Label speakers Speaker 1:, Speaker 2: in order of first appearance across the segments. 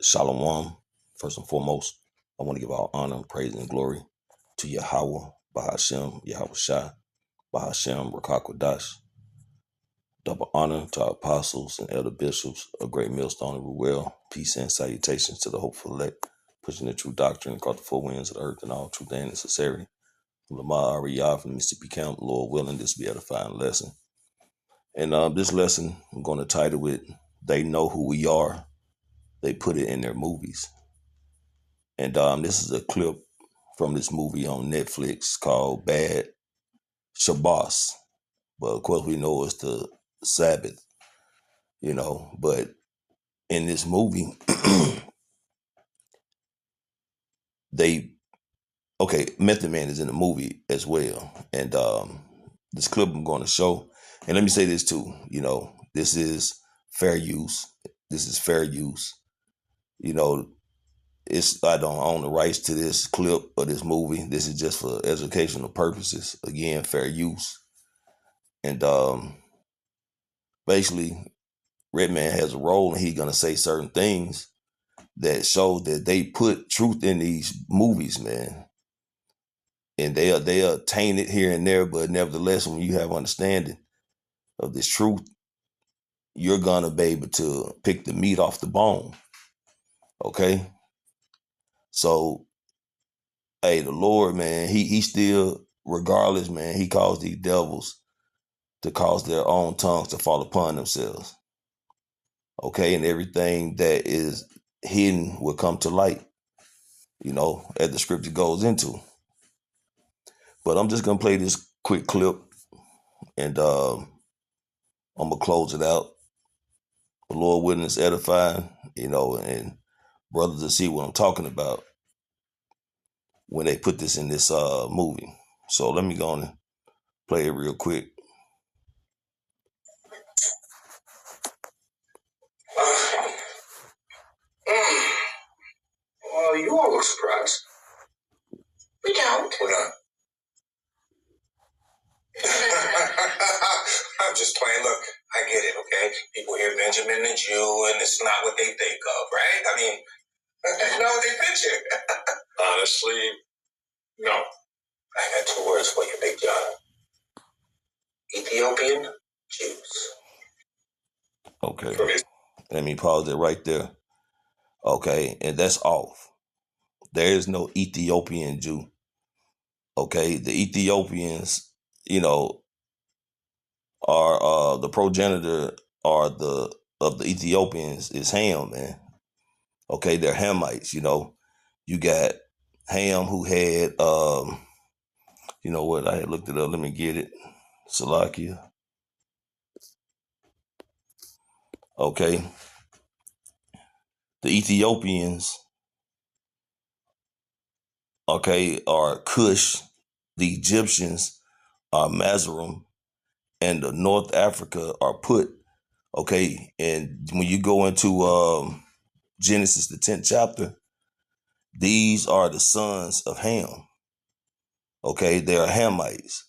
Speaker 1: Shalom. First and foremost, I want to give all honor, praise, and glory to Yahweh, Bahashem, Yahweh Shai, Bahashem, Rakakwadash. Double honor to our apostles and elder bishops, a great millstone and Ruel. Peace and salutations to the hopeful elect, pushing the true doctrine across the four winds of the earth and all truth and necessary. From Lamar Ariyah from the Mississippi Camp, Lord willing, this be edifying lesson. And this lesson, I'm going to title it, They Know Who We Are. They put it in their movies. And this is a clip from this movie on Netflix called Bad Shabbos. But of course, we know it's the Sabbath, But in this movie, Method Man is in the movie as well. And this clip I'm going to show, and let me say this too, this is fair use. This is fair use. I don't own the rights to this clip or this movie. This is just for educational purposes. Again, fair use. And basically, Redman has a role, and he's gonna say certain things that show that they put truth in these movies, man. And they are tainted here and there, but nevertheless, when you have understanding of this truth, you're gonna be able to pick the meat off the bone. Okay. So, hey, the Lord, man, he still, regardless, man, he calls these devils to cause their own tongues to fall upon themselves. Okay, and everything that is hidden will come to light, as the scripture goes into. But I'm just going to play this quick clip, and I'm going to close it out. The Lord willing is edifying, and brothers will see what I'm talking about when they put this in this movie. So let me go on and play it real quick.
Speaker 2: Well, you all look surprised. We don't. We're not. I'm just playing. Look, I get it, okay? People hear Benjamin the Jew, and it's not what they think of, right? I mean, that's not what they picture. Honestly, no. I got two words for you, Big John. Ethiopian Jews.
Speaker 1: Okay. Let me pause it right there. Okay, and that's off. There is no Ethiopian Jew. Okay, the Ethiopians, are the progenitor of the Ethiopians is Ham, man. Okay, they're Hamites. You got Ham who had I had looked it up. Let me get it. Salakia. Okay, the Ethiopians, are Cush. The Egyptians are Mazarim, and the North Africa are Put. Okay, and when you go into Genesis, the 10th chapter, these are the sons of Ham. Okay, they are Hamites.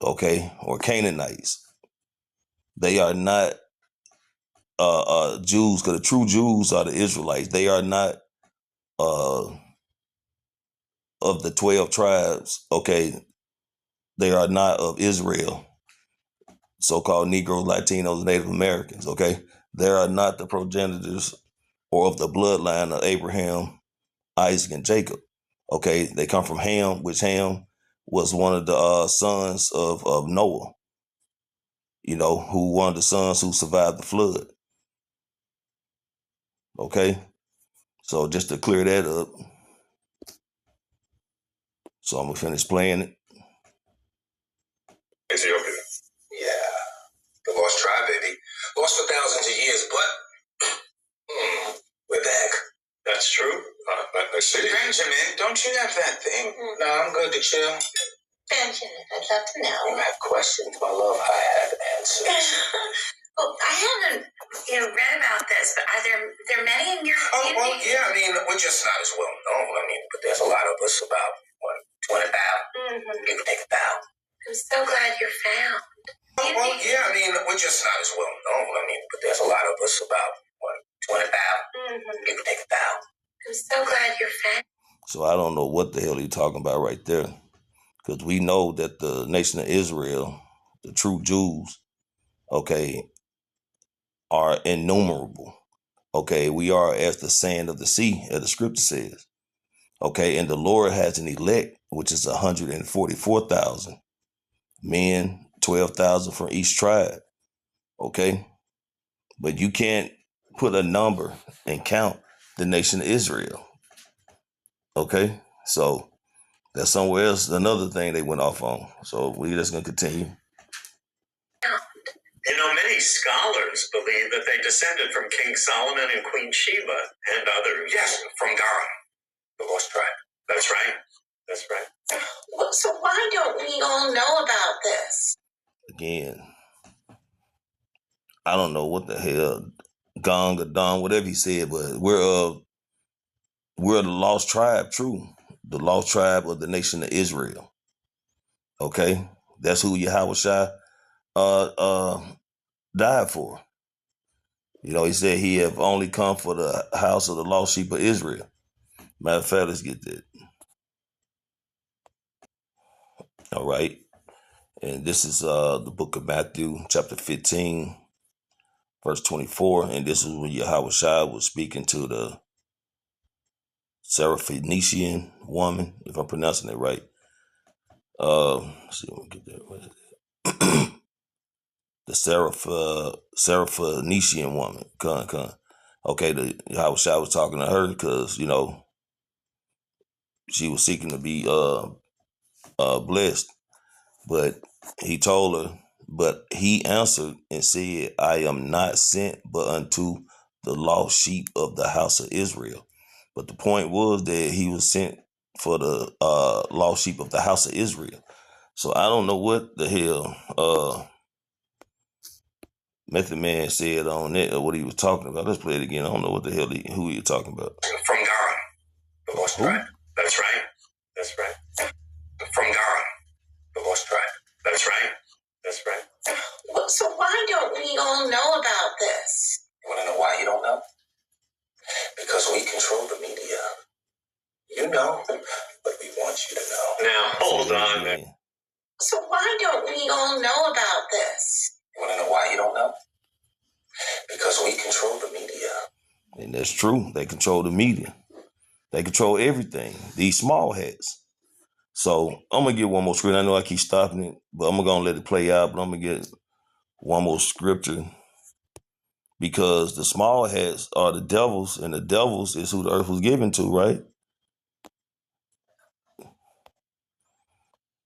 Speaker 1: Okay, or Canaanites. They are not Jews, because the true Jews are the Israelites. They are not of the 12 tribes. Okay, they are not of Israel. So-called Negroes, Latinos, Native Americans. Okay, they are not the progenitors or of the bloodline of Abraham, Isaac, and Jacob. Okay, they come from Ham, which Ham was one of the sons of Noah, who one of the sons who survived the flood. Okay, so just to clear that up, so I'm going to finish playing it.
Speaker 2: Ethiopia. Yeah, the lost tribe, baby. Lost for thousands of years, but we're back. That's true. I see. Benjamin, don't you have that thing? No, I'm good to chill. Benjamin, I'd love to know. You have questions, my love. I have answers. Well, I haven't, read about this, but are there many in your community? Oh, well, yeah. I mean, we're just not as well known. But there's a lot of us about, what, 20 bow? Mm-hmm. Give or take a bow. I'm so glad you're found. Oh, well, yeah. We're just not as well known. But there's a lot of us about, what, 20 bow? You can take a bow. I'm so glad you're fat.
Speaker 1: So I don't know what the hell he's talking about right there. Because we know that the nation of Israel, the true Jews, okay, are innumerable. Okay, we are as the sand of the sea, as the scripture says. Okay, and the Lord has an elect, which is 144,000 men, 12,000 from each tribe. Okay, but you can't put a number and count the nation of Israel. Okay, so that's somewhere else, another thing they went off on. So we're just going to continue.
Speaker 2: You know, many scholars believe that they descended from King Solomon and Queen Sheba and others. Yes, from Garam, the lost tribe. That's right. That's right. Well, so why don't we all know about this?
Speaker 1: Again, I don't know what the hell, Gong or Don, whatever he said, but we're the lost tribe, true. The lost tribe of the nation of Israel. Okay? That's who Yahweh Shai died for. You know, he said he have only come for the house of the lost sheep of Israel. Matter of fact, let's get that. All right. And this is the book of Matthew, chapter 15, verse 24. And this is when Yahweh Shai was speaking to the Syrophoenician woman, if I'm pronouncing it right. Let's see if we can get that. What is it? The Syrophoenician woman. Okay, the Yahweh Shai was talking to her because, you know, she was seeking to be blessed. But he told her, but he answered and said, I am not sent but unto the lost sheep of the house of Israel. But the point was that he was sent for the lost sheep of the house of Israel. So I don't know what the hell Method Man said on it or what he was talking about. Let's play it again. I don't know what the hell who he was talking about.
Speaker 2: From Garam, the lost tribe. That's right. That's right. From Garam, the lost tribe. That's right. That's right. Well, so why don't we all know about this? You want to know why you don't know? Because we control the media. You know, but we want you to know. Now, hold on. Man. So why don't we all know about this? You want to know why you don't know? Because we control the media.
Speaker 1: And that's true. They control the media. They control everything. These small hats. So I'm going to get one more scripture. I know I keep stopping it, but I'm going to let it play out. But I'm going to get one more scripture. Because the small hats are the devils, and the devils is who the earth was given to, right?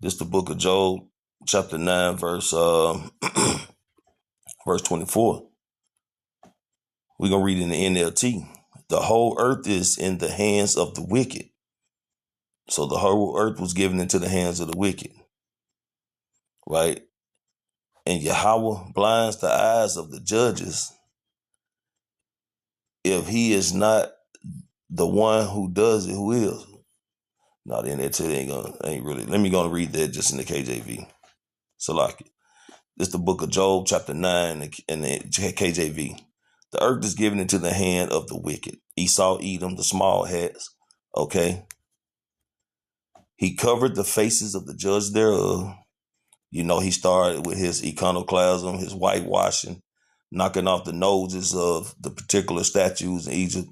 Speaker 1: This is the book of Job, chapter 9, verse 24. We're going to read in the NLT. The whole earth is in the hands of the wicked. So the whole earth was given into the hands of the wicked, right? And Yahweh blinds the eyes of the judges if he is not the one who does it, who is. Now the NLT ain't really. Let me go and read that just in the KJV. Salaki. This is the book of Job, chapter 9, in the KJV. The earth is given into the hand of the wicked. Esau, Edom, the small hats. Okay. He covered the faces of the judge thereof. You know, he started with his iconoclasm, his whitewashing, knocking off the noses of the particular statues in Egypt,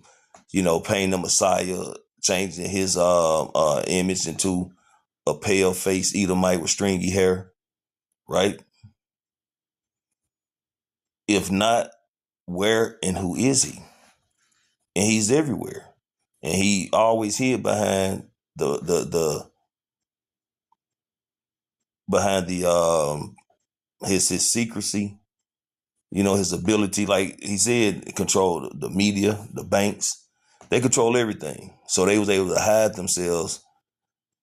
Speaker 1: you know, painting the Messiah, changing his image into a pale-faced Edomite with stringy hair, right? If not, where and who is he? And he's everywhere. And he always hid behind his secrecy, you know, his ability, like he said, control the media, the banks. They control everything. So they was able to hide themselves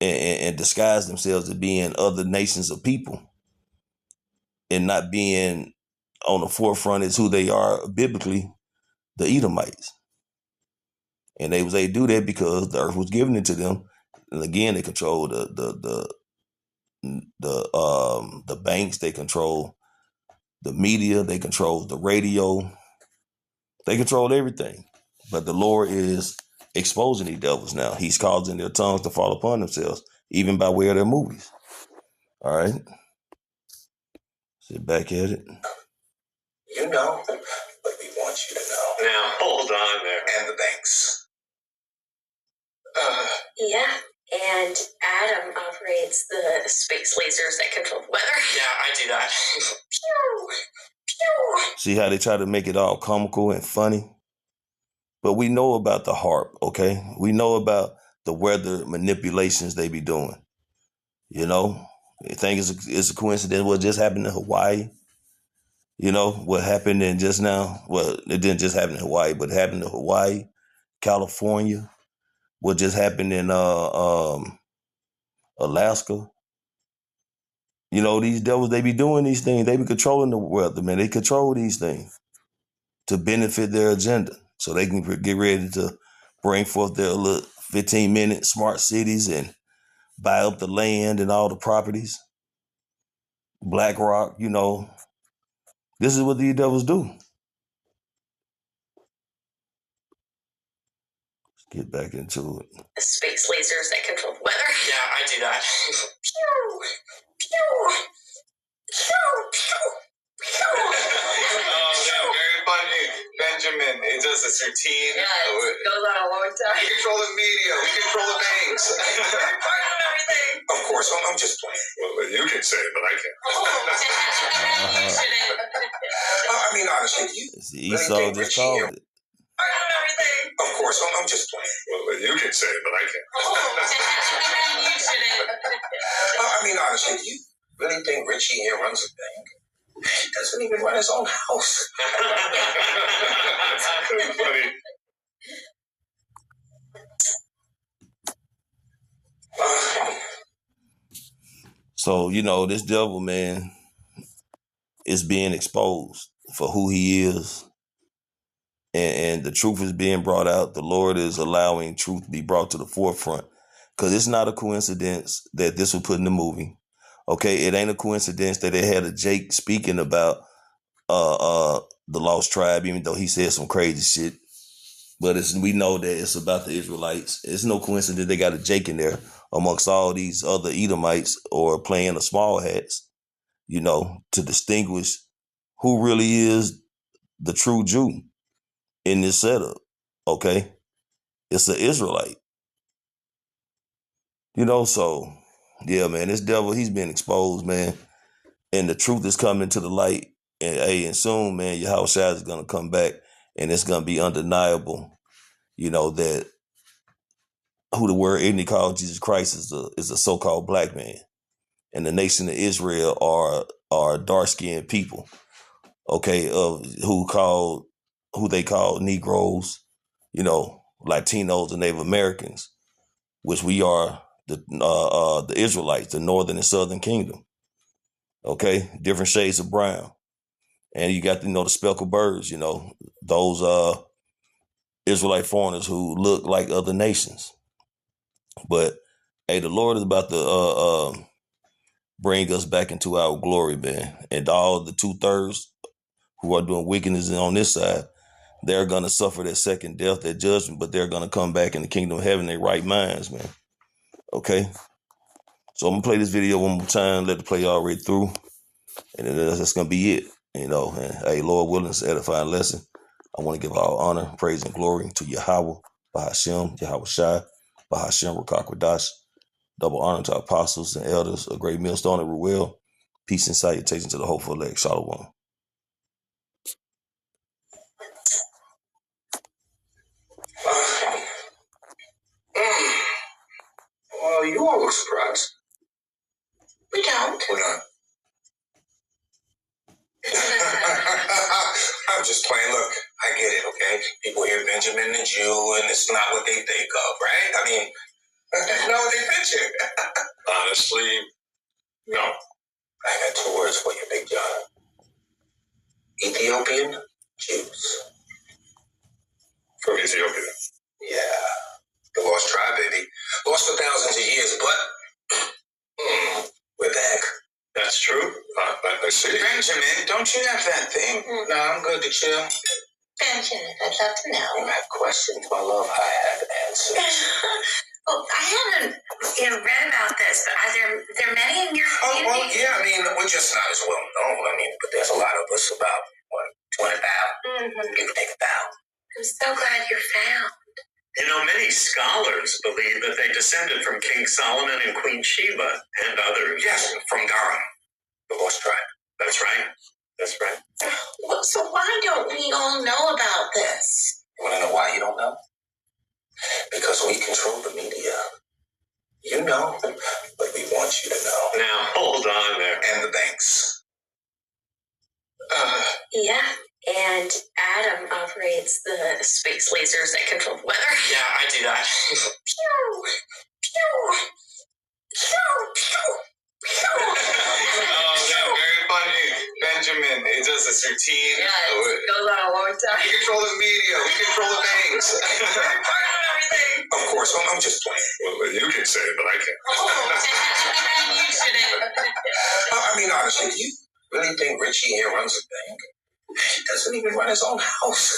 Speaker 1: and disguise themselves as being other nations of people and not being on the forefront as who they are biblically, the Edomites. And they was able to do that because the earth was given it to them. And again, they control the banks, they control the media, they control the radio, they control everything. But the Lord is exposing these devils now. He's causing their tongues to fall upon themselves, even by way of their movies. All right. Sit back at it.
Speaker 2: You know, but we want you to know. Now, hold on there. And the banks.
Speaker 3: Yeah, and Adam operates the space lasers that control the weather.
Speaker 2: Yeah, I do that.
Speaker 3: Pew! Pew!
Speaker 1: See how they try to make it all comical and funny? But we know about the HAARP, okay? We know about the weather manipulations they be doing. You know? You think it's a coincidence what just happened in Hawaii? You know, what happened in just now? Well, it didn't just happen in Hawaii, but it happened in Hawaii, California. What just happened in Alaska? You know, these devils, they be doing these things. They be controlling the weather, man. They control these things to benefit their agenda. So they can get ready to bring forth their little 15-minute smart cities and buy up the land and all the properties. BlackRock, you know. This is what these devils do. Let's get back into it.
Speaker 3: The space lasers that control the weather.
Speaker 2: Yeah, I do that.
Speaker 3: Pew! Pew! Pew! Pew! Pew!
Speaker 2: Very funny. Benjamin, it does this routine.
Speaker 3: Yeah, it goes on a long time.
Speaker 2: We control the media. We control the banks.
Speaker 3: We're part of everything.
Speaker 2: Of course, I'm just playing. Well, you can say it, but I can't.
Speaker 3: You shouldn't.
Speaker 2: I mean, honestly, you
Speaker 1: Esau just called it.
Speaker 3: Part of everything.
Speaker 2: Of course, I'm just playing. Well, you can say it, but I can't.
Speaker 3: You shouldn't.
Speaker 2: I mean, honestly, do you really think Richie here runs a bank? He doesn't even run his own house. That's funny.
Speaker 1: So, you know, this devil, man, is being exposed for who he is. And the truth is being brought out. The Lord is allowing truth to be brought to the forefront. Because it's not a coincidence that this was put in the movie. Okay, it ain't a coincidence that they had a Jake speaking about the Lost Tribe, even though he said some crazy shit. But we know that it's about the Israelites. It's no coincidence they got a Jake in there amongst all these other Edomites or playing the small hats, you know, to distinguish who really is the true Jew in this setup. Okay, it's an Israelite. You know, so yeah, man, this devil, he's been exposed, man. And the truth is coming to the light. And soon, man, Yahushua is going to come back. And it's going to be undeniable, you know, that who the word Igni called Jesus Christ is a so-called black man. And the nation of Israel are dark-skinned people, okay, who they call Negroes, you know, Latinos and Native Americans, which we are the Israelites, the northern and southern kingdom. Okay, different shades of brown. And you got, you know, the speckled birds, you know, those Israelite foreigners who look like other nations. But hey, the Lord is about to bring us back into our glory, man. And all the 2/3 who are doing wickedness on this side, they're going to suffer that second death, that judgment, but they're going to come back in the kingdom of heaven in their right minds, man. Okay? So I'm going to play this video one more time, let it play all the way through. And that's going to be it, you know. And hey, Lord willing, it's an edifying lesson. I want to give all honor, praise, and glory to Yahweh, Bahashem, Yahushua, Bahashem, Rakakwadash. Double honor to our apostles and elders, a great millstone and Ruel. Peace and salutation to the hopeful elect. Shalom.
Speaker 2: Well, you all look surprised.
Speaker 3: We don't.
Speaker 2: We're not. I'm just playing. Look, I get it, okay? People hear Benjamin the Jew, and it's not what they think of, right? I mean, that's not what they picture. Honestly, no. I got 2 words for you, Big John. Ethiopian Jews. From Ethiopia? Yeah. The lost tribe, baby. Lost for thousands of years, but we're back. That's true. I see. Benjamin, don't you have that thing? No, I'm good to chill. Benjamin, I'd love to know. You have questions, my love. I have answers. Well, I haven't read about this, but are there many in your community? Oh, well, yeah. I mean, we're just not as well known. I mean, but there's a lot of us about, 20 pounds. Give or take a pound. I'm so glad you're found. You know, many scholars believe that they descended from King Solomon and Queen Sheba and others. Yes, from Garam, the horse tribe. That's right. That's right. Well, so why don't we all know about this? You want to know why you don't know? Because we control the media. You know, but we want you to know. Now, hold on there. And the banks. Yeah. And Adam operates the space lasers that control the weather. Yeah, I do that. Pew! Pew! Pew! Pew! Pew! Oh, that's very funny. Benjamin, it does this routine. Yeah, it goes on a long time. We control the media. We control the banks. We're part of everything. Of course. I'm just playing. Well, you can say it, but I can't. You shouldn't. I mean, honestly, do you really think Richie here runs a bank? He doesn't even run his own house.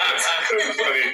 Speaker 2: That's funny.